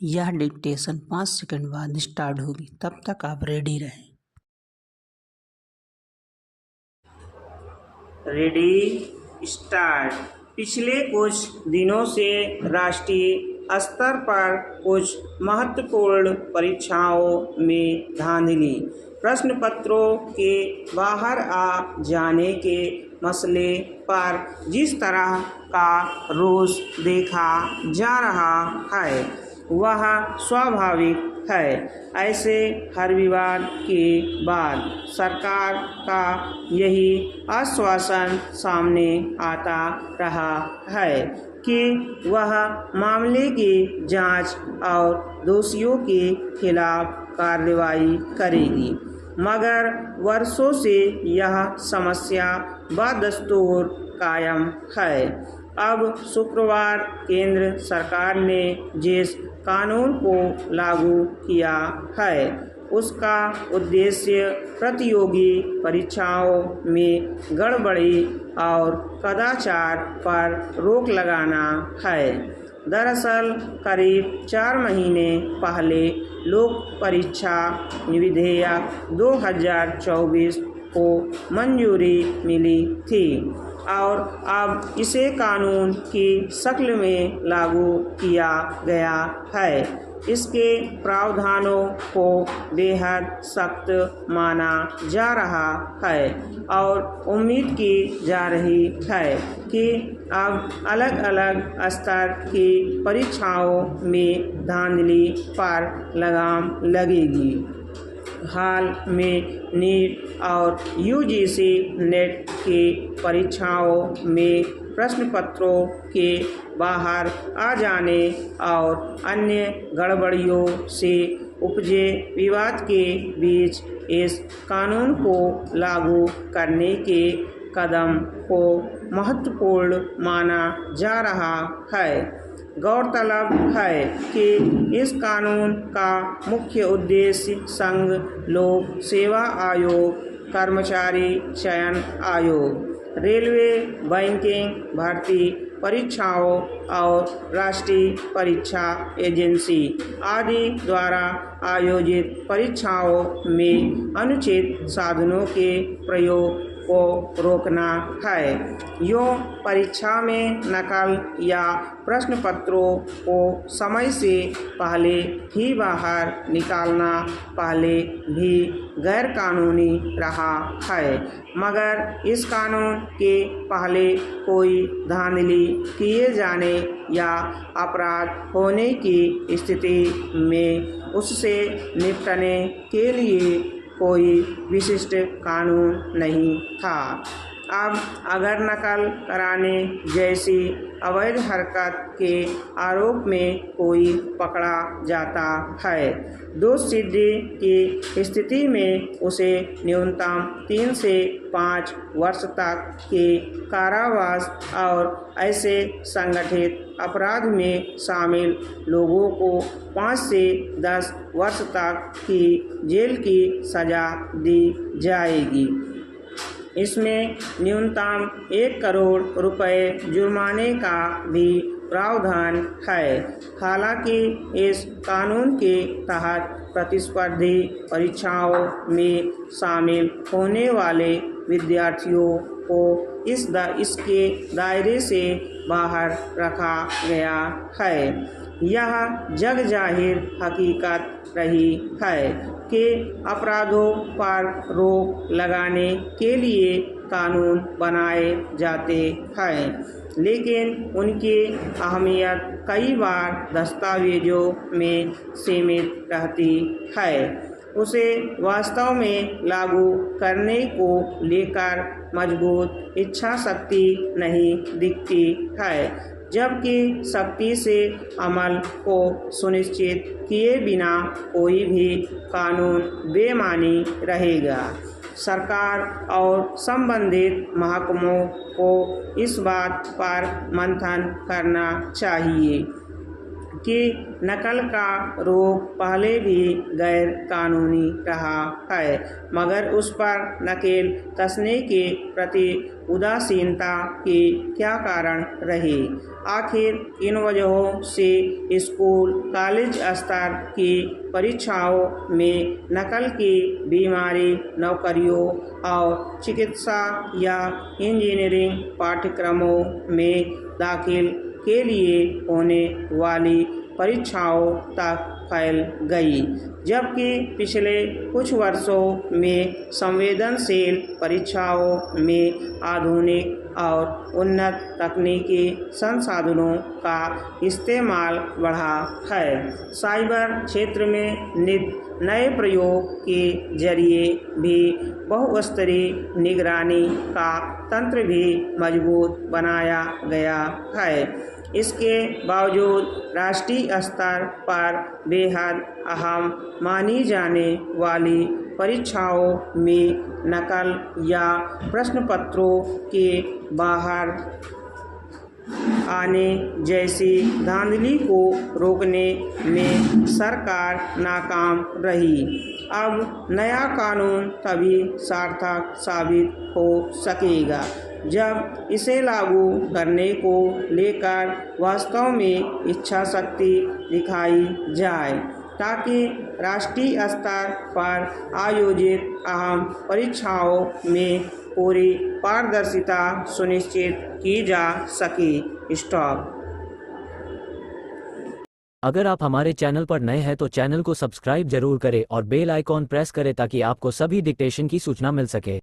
यह dictation 5 second बाद start होगी, तब तक आप रेडी रहें। Ready start. पिछले कुछ दिनों से राष्ट्रीय स्तर पर कुछ महत्वपूर्ण परीक्षाओं में धांधली, प्रश्न पत्रों के बाहर आ जाने के मसले पर जिस तरह का रोष देखा जा रहा है वह स्वाभाविक है। ऐसे हर विवाद के बाद सरकार का यही आश्वासन सामने आता रहा है कि वह मामले की जांच और दोषियों के खिलाफ कार्रवाई करेगी, मगर वर्षों से यह समस्या बदस्तूर कायम है। अब शुक्रवार केंद्र सरकार ने जिस कानून को लागू किया है उसका उद्देश्य प्रतियोगी परीक्षाओं में गड़बड़ी और कदाचार पर रोक लगाना है। दरअसल करीब 4 महीने पहले लोक परीक्षा विधेयक 2024 को मंजूरी मिली थी और अब इसे कानून की शक्ल में लागू किया गया है। इसके प्रावधानों को बेहद सख्त माना जा रहा है और उम्मीद की जा रही है कि अब अलग अलग स्तर की परीक्षाओं में धांधली पर लगाम लगेगी। हाल में नीट और यूजीसी नेट की परीक्षाओं में प्रश्न पत्रों के बाहर आ जाने और अन्य गड़बड़ियों से उपजे विवाद के बीच इस कानून को लागू करने के कदम को महत्वपूर्ण माना जा रहा है। गौरतलब है कि इस कानून का मुख्य उद्देश्य संघ लोक सेवा आयोग, कर्मचारी चयन आयोग, रेलवे, बैंकिंग भर्ती परीक्षाओं और राष्ट्रीय परीक्षा एजेंसी आदि द्वारा आयोजित परीक्षाओं में अनुचित साधनों के प्रयोग को रोकना है। यूँ परीक्षा में नकल या प्रश्न पत्रों को समय से पहले ही बाहर निकालना पहले भी गैर कानूनी रहा है, मगर इस कानून के पहले कोई धांधली किए जाने या अपराध होने की स्थिति में उससे निपटने के लिए कोई विशिष्ट कानून नहीं था। अब अगर नकल कराने जैसी अवैध हरकत के आरोप में कोई पकड़ा जाता है, दोष सिद्धि की स्थिति में उसे न्यूनतम 3 से 5 वर्ष तक के कारावास और ऐसे संगठित अपराध में शामिल लोगों को 5 से 10 वर्ष तक की जेल की सजा दी जाएगी। इसमें न्यूनतम 1 करोड़ रुपए जुर्माने का भी प्रावधान है। हालांकि इस कानून के तहत प्रतिस्पर्धी परीक्षाओं में शामिल होने वाले विद्यार्थियों को इसके दायरे से बाहर रखा गया है। यह जग जाहिर हकीकत रही है कि अपराधों पर रोक लगाने के लिए कानून बनाए जाते हैं, लेकिन उनकी अहमियत कई बार दस्तावेजों में सीमित रहती है। उसे वास्तव में लागू करने को लेकर मजबूत इच्छा शक्ति नहीं दिखती है, जबकि सख्ती से अमल को सुनिश्चित किए बिना कोई भी कानून बेमानी रहेगा। सरकार और संबंधित महकमों को इस बात पर मंथन करना चाहिए कि नकल का रोक पहले भी गैर कानूनी रहा है, मगर उस पर नकेल कसने के प्रति उदासीनता के क्या कारण रहे। आखिर इन वजहों से स्कूल कॉलेज स्तर की परीक्षाओं में नकल की बीमारी नौकरियों और चिकित्सा या इंजीनियरिंग पाठ्यक्रमों में दाखिल के लिए होने वाली परीक्षाओं तक फैल गई, जबकि पिछले कुछ वर्षों में संवेदनशील परीक्षाओं में आधुनिक और उन्नत तकनीकी संसाधनों का इस्तेमाल बढ़ा है। साइबर क्षेत्र में नित नए प्रयोग के जरिए भी बहुस्तरीय निगरानी का तंत्र भी मजबूत बनाया गया है। इसके बावजूद राष्ट्रीय स्तर पर बेहद अहम मानी जाने वाली परीक्षाओं में नकल या प्रश्न पत्रों के बाहर आने जैसी धांधली को रोकने में सरकार नाकाम रही। अब नया कानून तभी सार्थक साबित हो सकेगा जब इसे लागू करने को लेकर वास्तव में इच्छा शक्ति दिखाई जाए, ताकि राष्ट्रीय स्तर पर आयोजित अहम परीक्षाओं में पूरी पारदर्शिता सुनिश्चित की जा सके। स्टॉप। अगर आप हमारे चैनल पर नए हैं तो चैनल को सब्सक्राइब जरूर करें और बेल आइकॉन प्रेस करें ताकि आपको सभी डिक्टेशन की सूचना मिल सके।